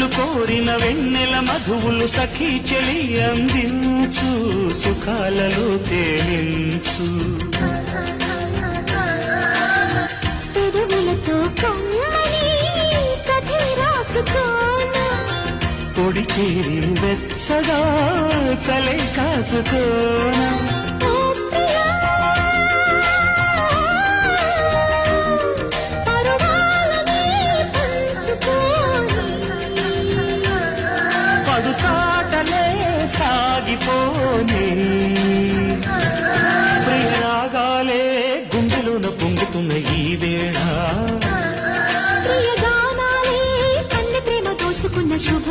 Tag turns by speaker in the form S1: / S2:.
S1: కళ్ళు కోరిన వెన్నెల మధువులు సఖీ చెలి అందించు సుఖాలలో తేలించు
S2: పెదవులతో కమ్మని కథే రాసుకోనా
S1: పొడి చేరి వెచ్చగా చలే కాసుకోనా సాగిపోని ప్రియరాగాలే గుండెలోన పొంగుతున్న ఈ వేళ
S2: ప్రియగానాలే కన్నె ప్రేమ దోచుకున్న శుభ